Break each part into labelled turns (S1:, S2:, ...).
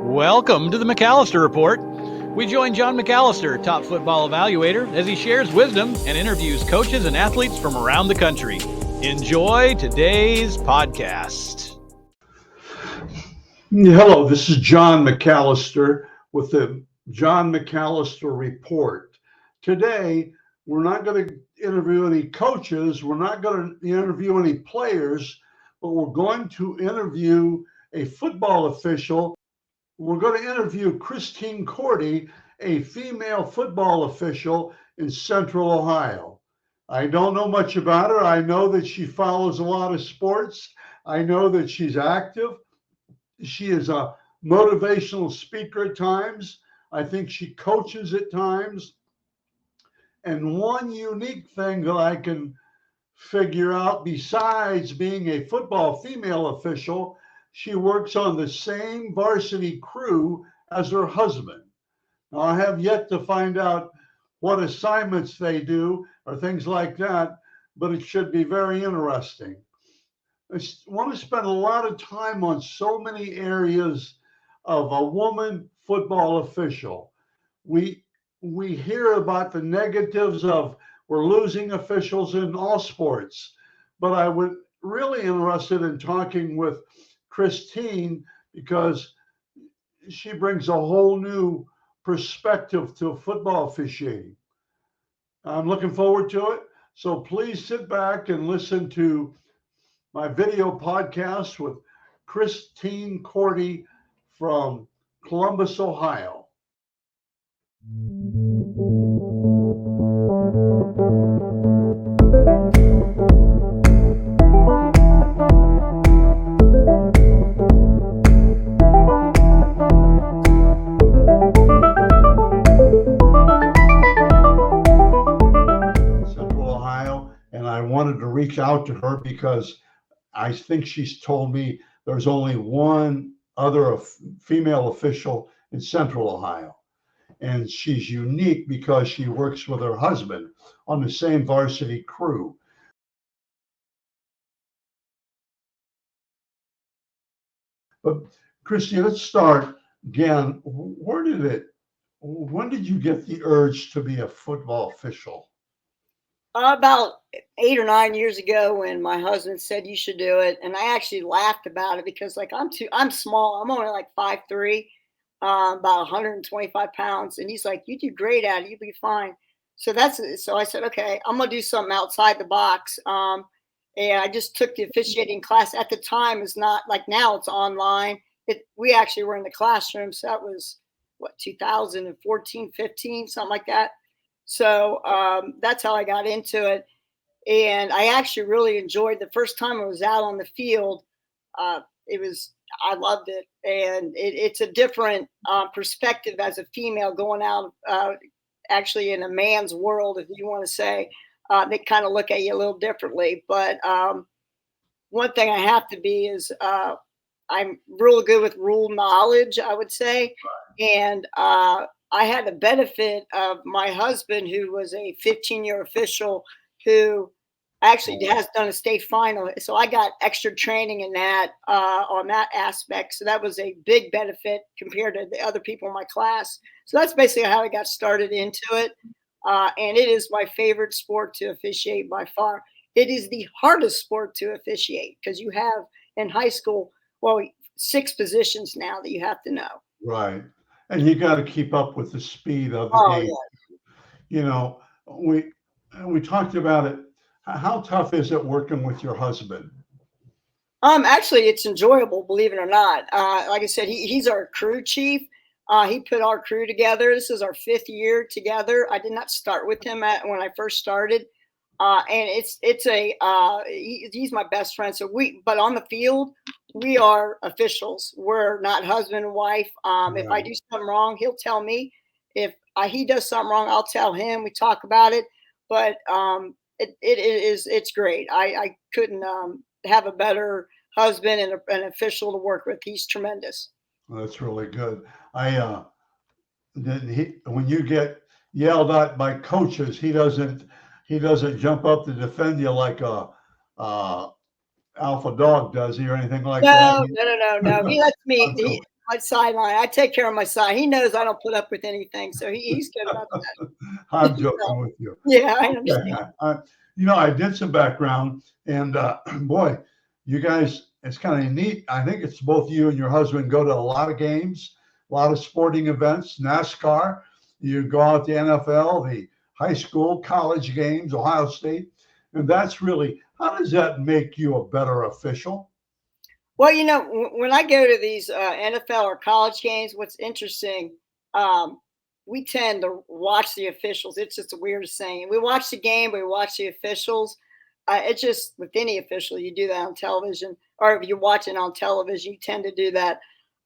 S1: Welcome to the McAllister Report. We join John McAllister, top football evaluator, as he shares wisdom and interviews coaches and athletes from around the country. Enjoy today's podcast.
S2: Hello, this is John McAllister with the John McAllister Report. Today, we're not going to interview any coaches, we're not going to interview any players, but we're going to interview a football official. We're going to interview Christine Cordi, a female football official in Central Ohio. I don't know much about her. I know that she follows a lot of sports. I know that she's active. She is a motivational speaker at times. I think she coaches at times. And one unique thing that I can figure out, besides being a football female official, she works on the same varsity crew as her husband. Now, I have yet to find out what assignments they do or things like that, but it should be very interesting. I want to spend a lot of time on so many areas of a woman football official. We hear about the negatives of we're losing officials in all sports, but I would really interested in talking with Christine because she brings a whole new perspective to football officiating. I'm looking forward to it. So please sit back and listen to my video podcast with Christine Cordi from Columbus, Ohio. Central Ohio, and I wanted to reach out to her because I think she's told me there's only one other female official in Central Ohio. And she's unique because she works with her husband on the same varsity crew. But Christy, let's start again. When did you get the urge to be a football official?
S3: About 8 or 9 years ago, when my husband said you should do it, and I actually laughed about it because I'm small. I'm only like 5'3", about 125 pounds, and he's like, "You do great at it. You'll be fine." So I said, "Okay, I'm gonna do something outside the box." And I just took the officiating class. At the time, it's not like now; it's online. We actually were in the classroom, so that was 2014, 15, something like that. So that's how I got into it. And I actually really enjoyed the first time I was out on the field. I loved it. And it's a different perspective as a female going out actually in a man's world, if you want to say. They kind of look at you a little differently. But one thing I have to be is I'm really good with rule knowledge, I would say. And I had the benefit of my husband, who was a 15-year official who actually has done a state final. So I got extra training in that on that aspect. So that was a big benefit compared to the other people in my class. So that's basically how I got started into it. And it is my favorite sport to officiate by far. It is the hardest sport to officiate because you have in high school, 6 positions now that you have to know.
S2: Right. And you got to keep up with the speed of the game.
S3: Yeah.
S2: You know, we talked about it. How tough is it working with your husband?
S3: Actually, it's enjoyable, believe it or not. Like I said, he's our crew chief. He put our crew together. This is our 5th year together. I did not start with him when I first started. And he's my best friend. But on the field, we are officials. We're not husband and wife. If I do something wrong, he'll tell me. If he does something wrong, I'll tell him. We talk about it. But it's great. I couldn't have a better husband and an official to work with. He's tremendous.
S2: Well, that's really good. When you get yelled at by coaches, he doesn't jump up to defend you like a alpha dog does he, or anything like that?
S3: No. He lets me. my sideline. I take care of my side. He knows I don't put up with anything, so he's good about that.
S2: I'm joking with you.
S3: Yeah, I
S2: Okay.
S3: understand.
S2: I did some background, and boy, you guys, it's kind of neat. I think it's both you and your husband go to a lot of games, a lot of sporting events, NASCAR. You go out to NFL, the high school, college games, Ohio State, and that's really, how does that make you a better official?
S3: Well, when I go to these NFL or college games, what's interesting, um, we tend to watch the officials. It's just the weirdest thing. We watch the game, we watch the officials. It's just with any official, you do that on television, or if you're watching on television, you tend to do that.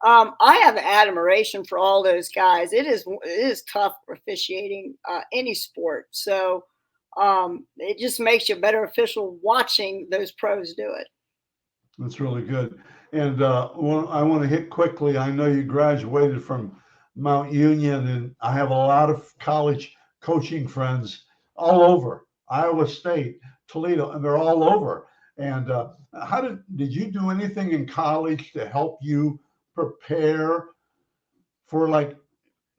S3: I have admiration for all those guys. It is tough officiating any sport. So it just makes you a better official watching those pros do it.
S2: That's really good. And I want to hit quickly. I know you graduated from Mount Union, and I have a lot of college coaching friends all over Iowa State, Toledo, and they're all over. And how did you do anything in college to help you prepare for like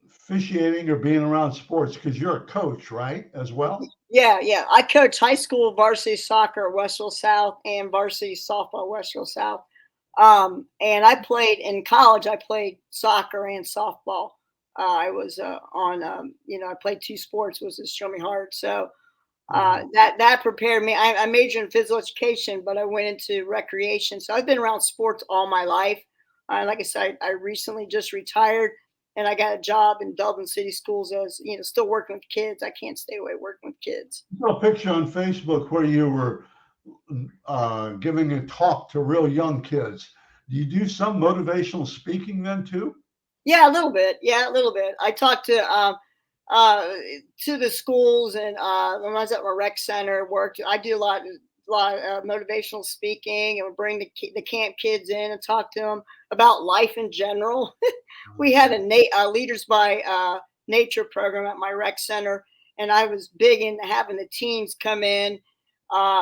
S2: officiating or being around sports? Because you're a coach, right, as well?
S3: Yeah, yeah. I coach high school varsity soccer at Westfield South and varsity softball at Westfield South. And I played in college. I played soccer and softball. I was I played two sports, was extremely hard. So that prepared me. I majored in physical education, but I went into recreation. So I've been around sports all my life. Like I said, I recently just retired, and I got a job in Dublin City Schools as still working with kids. I can't stay away working with kids.
S2: I saw a picture on Facebook where you were giving a talk to real young kids. Do you do some motivational speaking then too?
S3: Yeah, a little bit. Yeah, a little bit. I talked to the schools, and when I was at my rec center, worked. I do a lot of motivational speaking, and bring the camp kids in and talk to them about life in general. We had a Leaders by Nature program at my rec center, and I was big into having the teens come in,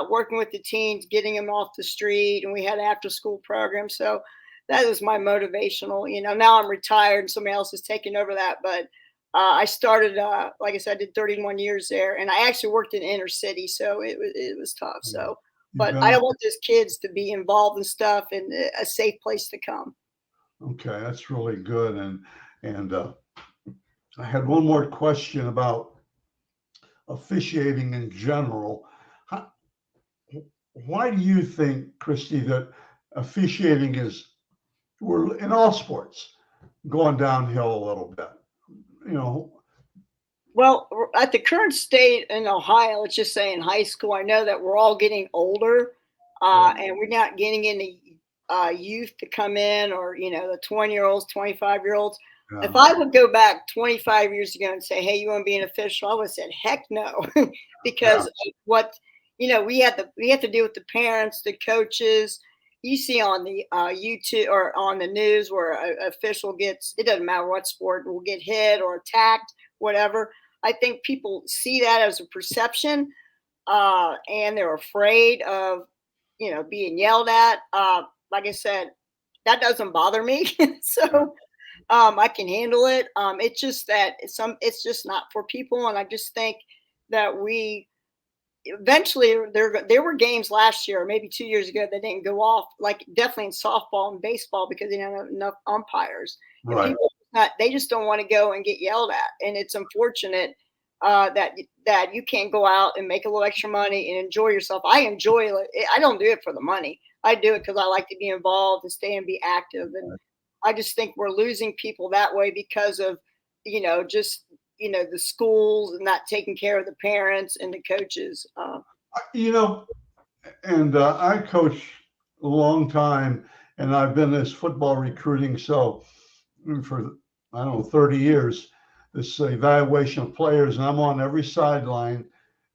S3: working with the teens, getting them off the street, and we had after school programs. So that was my motivational. Now I'm retired and somebody else is taking over that, but I started, like I said, I did 31 years there, and I actually worked in inner city, so it was tough. So,
S2: You've
S3: but I
S2: been
S3: don't want those kids to be involved in stuff and a safe place to come.
S2: okay. That's really good. And I had one more question about officiating in general. How, why do you think, Christy, that officiating we're in all sports going downhill a little bit? You know,
S3: Well, at the current state in Ohio, let's just say in high school, I know that we're all getting older, and we're not getting any youth to come in, or the 20-year-olds, 25-year-olds. If I would go back 25 years ago and say, "Hey, you want to be an official?" I would have said, "Heck no," because
S2: yeah,
S3: of what we have to deal with the parents, the coaches. You see on the YouTube or on the news where an official gets, it doesn't matter what sport, will get hit or attacked, whatever. I think people see that as a perception, and they're afraid of, being yelled at. Like I said, that doesn't bother me, so I can handle it. It's just that it's just not for people, and I just think that we eventually there were games last year, maybe 2 years ago, that didn't go off, like definitely in softball and baseball, because they don't have enough umpires, and
S2: right.
S3: they just don't want to go and get yelled at, and it's unfortunate that you can't go out and make a little extra money and enjoy yourself. I enjoy it. I don't do it for the money. I do it because I like to be involved and stay and be active, and I just think we're losing people that way because of just the schools and not taking care of the parents and the coaches.
S2: You know, and I coached a long time, and I've been this football recruiting so for I don't know 30 years. This evaluation of players, and I'm on every sideline,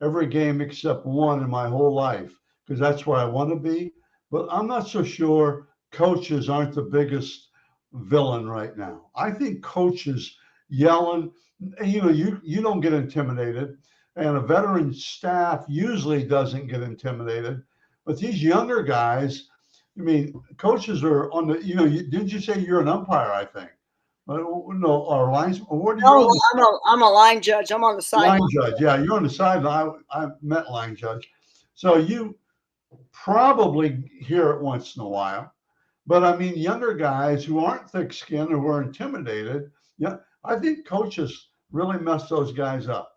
S2: every game except one in my whole life because that's where I want to be. But I'm not so sure coaches aren't the biggest villain right now. I think coaches yelling, you don't get intimidated, and a veteran staff usually doesn't get intimidated. But these younger guys, I mean, coaches are on the, didn't you say you're an umpire, I think? No, or lines, or what are you
S3: No,
S2: on the
S3: I'm a line judge. I'm on the
S2: line
S3: sideline.
S2: judge? Yeah, you're on the sideline. I met line judge. So you probably hear it once in a while. But I mean, younger guys who aren't thick-skinned or were intimidated, yeah, I think coaches really mess those guys up.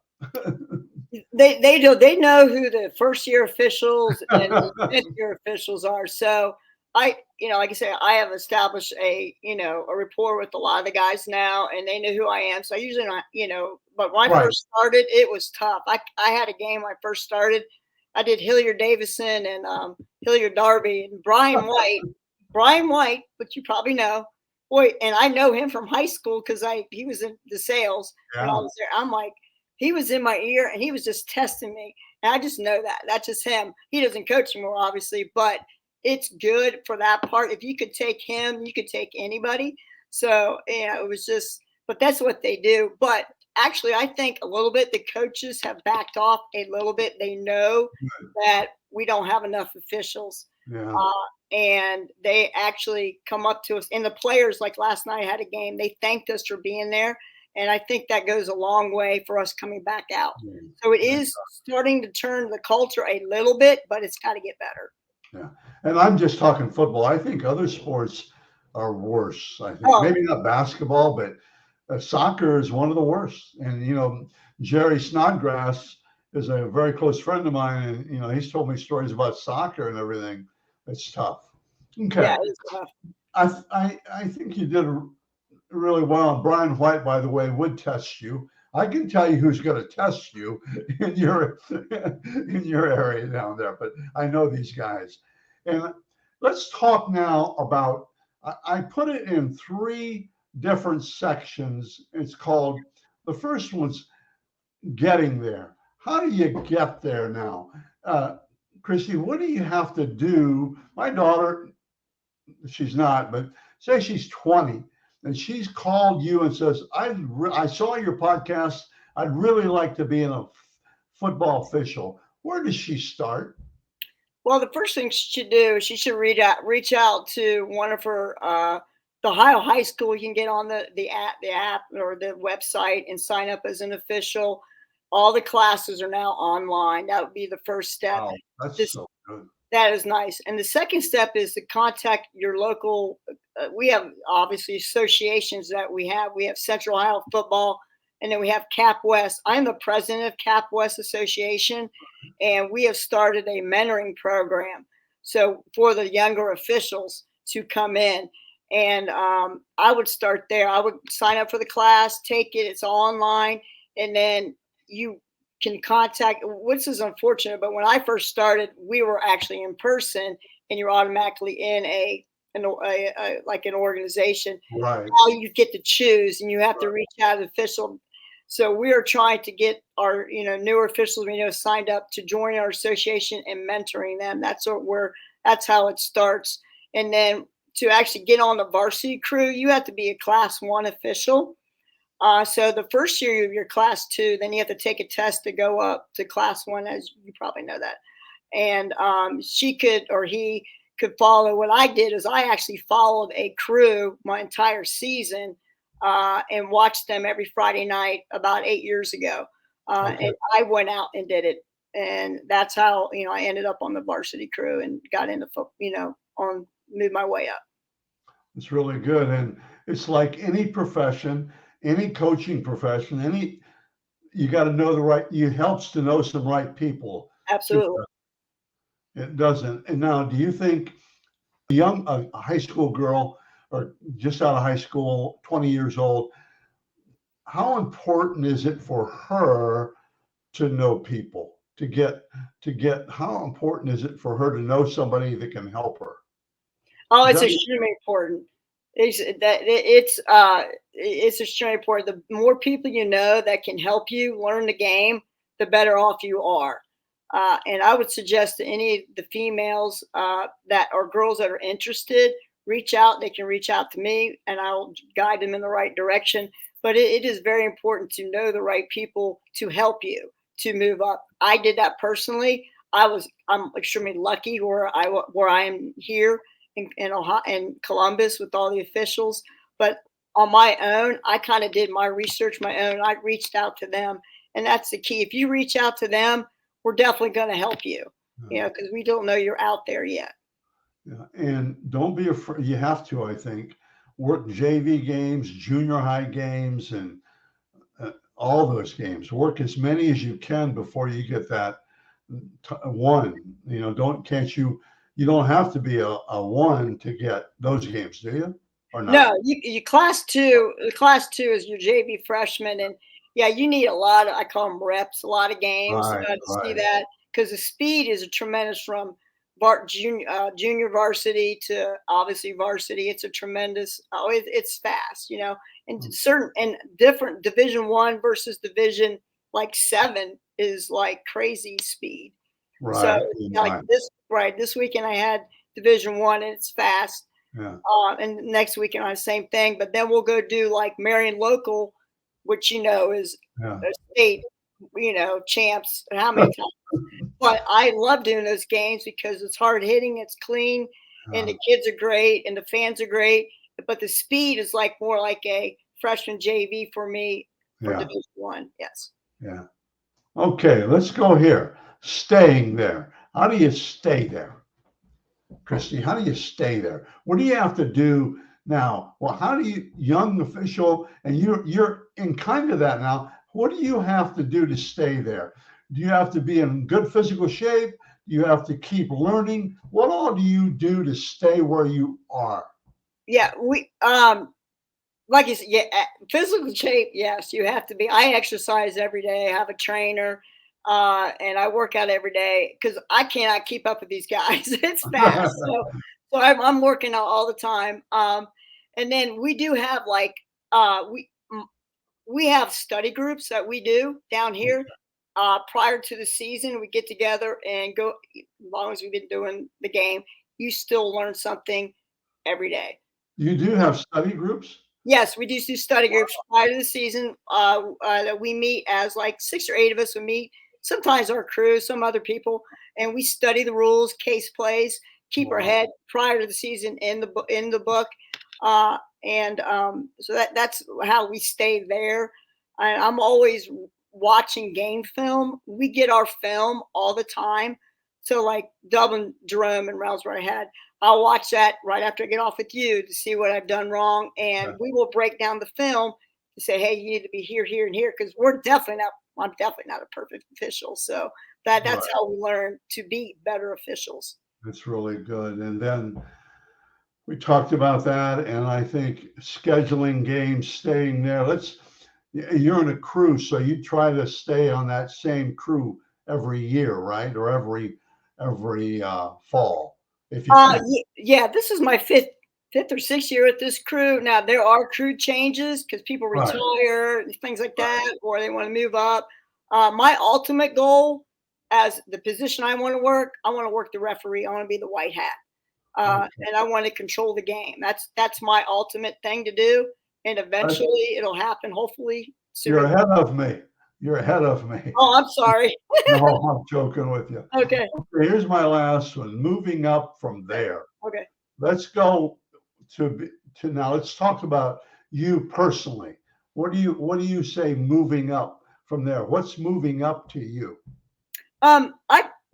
S3: They do. They know who the first year officials and the fifth year officials are. So like I say, I have established a rapport with a lot of the guys now, and they know who I am. So I usually not, but when I
S2: Right.
S3: first started, it was tough. I had a game when I first started. I did Hilliard Davison and Hilliard Darby and Brian White. Brian White, but you probably know. Boy, and I know him from high school because he was in the sales when I
S2: Yeah.
S3: was there. I'm like, he was in my ear and he was just testing me. And I just know that. That's just him. He doesn't coach anymore, obviously, but it's good for that part. If you could take him, you could take anybody. So, it was just, but that's what they do. But actually, I think a little bit the coaches have backed off a little bit. They know that we don't have enough officials.
S2: Yeah.
S3: And they actually come up to us. And the players, like last night, I had a game. They thanked us for being there. And I think that goes a long way for us coming back out. So it is starting to turn the culture a little bit, but it's got to get better.
S2: Yeah. And I'm just talking football. I think other sports are worse. I think
S3: Oh,
S2: maybe not basketball, but soccer is one of the worst. And, Jerry Snodgrass is a very close friend of mine. And, he's told me stories about soccer and everything. It's tough. Okay.
S3: yeah, it's tough.
S2: I think you did really well. And Brian White, by the way, would test you. I can tell you who's going to test you in your area down there, but I know these guys. And let's talk now about. I put it in 3 different sections. It's called, the first one's getting there. How do you get there now? Christy, what do you have to do? My daughter, she's not, but say she's 20 and she's called you and says, I saw your podcast. I'd really like to be a football official. Where does she start?
S3: Well, the first thing she should do is she should reach out to one of her the Ohio high school. You can get on the app or the website and sign up as an official. All the classes are now online. That would be the first step.
S2: Wow, that's so good.
S3: That is nice. And the second step is to contact your local. We have obviously associations that we have. We have Central Ohio Football, and then we have Cap West. I'm the president of Cap West Association, and we have started a mentoring program. So for the younger officials to come in, and I would start there. I would sign up for the class, take it. It's all online, and then you can contact, which is unfortunate, but when I first started, we were actually in person, and you're automatically in like an organization.
S2: Right.
S3: Now you get to choose, and you have to reach out to the official. So we are trying to get our newer officials signed up to join our association and mentoring them. That's how it starts. And then to actually get on the varsity crew, you have to be a Class 1 official. So the first year you're Class 2, then you have to take a test to go up to Class 1, as you probably know that. And she could, or he could follow. What I did is I actually followed a crew my entire season and watched them every Friday night about 8 years ago.
S2: Okay.
S3: And I went out and did it. And that's how, I ended up on the varsity crew and got into, moved my way up.
S2: It's really good. And it's like any profession, any coaching profession, you got to know it helps to know some right people.
S3: Absolutely.
S2: It doesn't. And now, do you think a high school girl or just out of high school, 20 years old, how important is it for her to know people, how important is it for her to know somebody that can help her?
S3: Oh, it's extremely important. It's extremely important. The more people you know that can help you learn the game, the better off you are. And I would suggest to any of the females that or girls that are interested, reach out. They can reach out to me, and I'll guide them in the right direction. But it is very important to know the right people to help you to move up. I did that personally. I'm extremely lucky where I am here. in Ohio, in Columbus with all the officials. But on my own, I kind of did my research my own. I reached out to them, and that's the key. If you reach out to them, we're definitely going to help you. You know, because we don't know you're out there yet.
S2: Yeah, and don't be afraid. You have to, I think, work JV games, junior high games, and all those games. Work as many as you can before you get that one. You know, you don't have to be a one to get those games, do you? Or not?
S3: No, you class two. Class two is your JV freshman, and yeah, you need a lot of, I call them reps, a lot of games
S2: Right,
S3: to see
S2: right.
S3: that, because the speed is a tremendous from junior varsity to obviously varsity. It's a tremendous. Oh, it's fast, you know, and certain and different Division I versus Division like 7 is like crazy speed. So
S2: Right.
S3: like this weekend I had Division I, and it's fast.
S2: Yeah.
S3: And next weekend on the same thing. But then we'll go do like Marion Local, which you know is
S2: Yeah.
S3: a state, you know, champs. How many times? But I love doing those games because it's hard hitting, it's clean, and the kids are great, and the fans are great. But the speed is like more like a freshman JV for me for Division I. Yes.
S2: Yeah. Okay, let's go here. Staying there. How do you stay there? Christy, how do you stay there? What do you have to do now? Well, how do you, young official, and you're in kind of that now. What do you have to do to stay there? Do you have to be in good physical shape? Do you have to keep learning? What all do you do to stay where you are?
S3: Yeah, we like you said, yeah, physical shape. Yes, you have to be. I exercise every day. I have a trainer, and I work out every day because I cannot keep up with these guys. It's fast, so I'm working out all the time. And then we do have like we have study groups that we do down here. Prior to the season, we get together and go. As long as we've been doing the game, you still learn something every day.
S2: You do have study groups?
S3: Yes, we do study groups prior to the season that we meet as like 6 or 8 of us. We meet, sometimes our crew, some other people, and we study the rules, case plays, keep our head prior to the season in the book. So that's how we stay there. And I'm always watching game film. We get our film all the time. So like Dublin, Jerome, and Rounds where I had, I'll watch that right after I get off with you to see what I've done wrong. And we will break down the film to say, hey, you need to be here, here, and here. Because I'm definitely not a perfect official. So that's how we learn to be better officials.
S2: That's really good. And then we talked about that. And I think scheduling games, staying there. You're in a crew, so you try to stay on that same crew every year, right? Or every fall. If you
S3: yeah, this is my fifth or sixth year with this crew. Now there are crew changes because people retire and things like that, or they want to move up. My ultimate goal, as the position I want to work the referee. I want to be the white hat, and I want to control the game. That's my ultimate thing to do, and eventually it'll happen. Hopefully,
S2: you're ahead of me. You're ahead of me.
S3: Oh, I'm sorry.
S2: No, I'm joking with you.
S3: Okay.
S2: Here's my last one. Moving up from there.
S3: Okay.
S2: Let's go to now. Let's talk about you personally. What do you say moving up from there? What's moving up to you?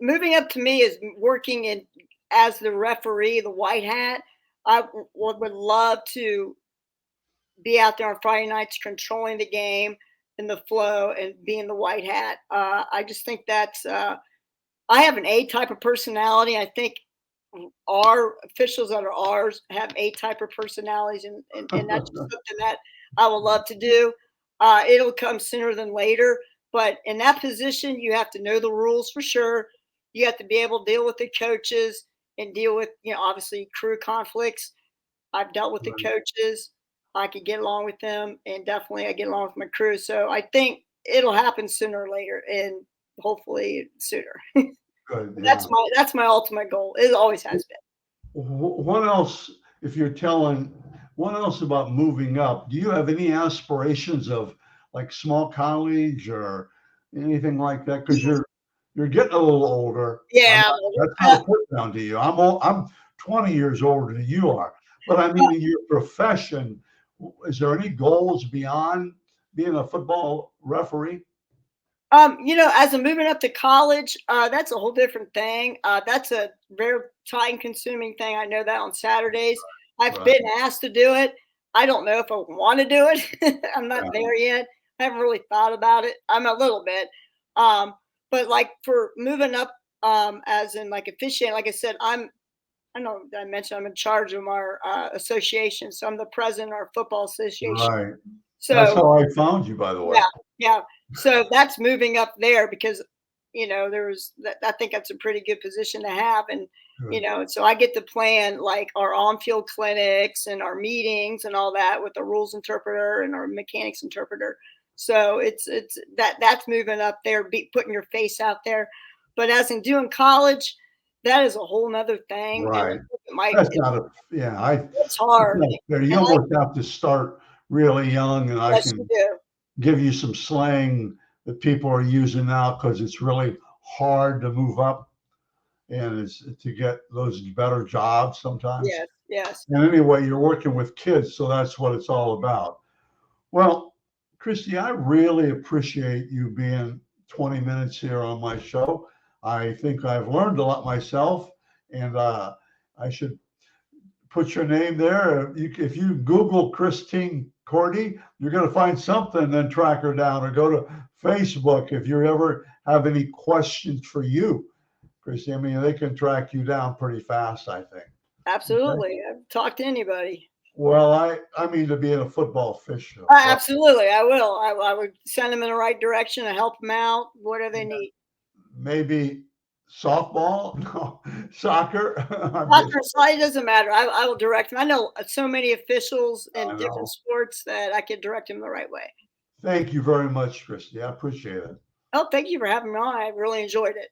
S3: Moving up to me is working as the referee, the white hat. I would love to be out there on Friday nights controlling the game and the flow and being the white hat. I just think that's I have an A type of personality. I think our officials that are ours have A type of personalities, and that's just something that I would love to do. It'll come sooner than later, but in that position, you have to know the rules for sure. You have to be able to deal with the coaches and deal with, obviously crew conflicts. I've dealt with the coaches. I could get along with them, and definitely I get along with my crew. So I think it'll happen sooner or later, and hopefully sooner.
S2: Good.
S3: That's my ultimate goal. It always has been.
S2: What else, what else about moving up? Do you have any aspirations of like small college or anything like that? Because you're getting a little older.
S3: Yeah.
S2: That's not a put down to you. I'm 20 years older than you are. But I mean, in your profession, is there any goals beyond being a football referee?
S3: As I'm moving up to college, that's a whole different thing. That's a very time consuming thing. I know that on Saturdays. I've
S2: Right.
S3: been asked to do it. I don't know if I want to do it. I'm not
S2: Yeah.
S3: there yet. I haven't really thought about it. I'm a little bit. But like for moving up, as in like officiating, like I said, I know I mentioned I'm in charge of our association. So I'm the president of our football association.
S2: Right. That's
S3: So
S2: how I found you, by the way.
S3: yeah, yeah. So that's moving up there because, there's that. I think that's a pretty good position to have, and
S2: Good.
S3: and so I get to plan like our on-field clinics and our meetings and all that with the rules interpreter and our mechanics interpreter. So it's that's moving up there, putting your face out there. But as in doing college, that is a whole nother thing. And
S2: Right.
S3: my
S2: That's not a, yeah,
S3: it's
S2: that's
S3: hard.
S2: not fair. You
S3: And I
S2: almost have to start really young, and I
S3: yes, you
S2: can
S3: do.
S2: give you some slang that people are using now because it's really hard to move up and it's to get those better jobs sometimes.
S3: Yes, yes.
S2: And anyway, you're working with kids, so that's what it's all about. Well, Christy, I really appreciate you being 20 minutes here on my show. I think I've learned a lot myself, and I should put your name there. If you Google Christine Cordi, you're going to find something, then track her down or go to Facebook if you ever have any questions for you, Christy. I mean, they can track you down pretty fast, I think. Okay.
S3: Absolutely. I've talked to anybody.
S2: Well, I mean to be in a football official.
S3: Absolutely. I will. I would send them in the right direction and help them out. What do they need?
S2: Maybe softball, no, soccer.
S3: Soccer, slide, doesn't matter. I will direct them. I know so many officials in
S2: I know.
S3: different sports that I could direct them the right way.
S2: Thank you very much, Christy. I appreciate it.
S3: Oh, thank you for having me on. I really enjoyed it.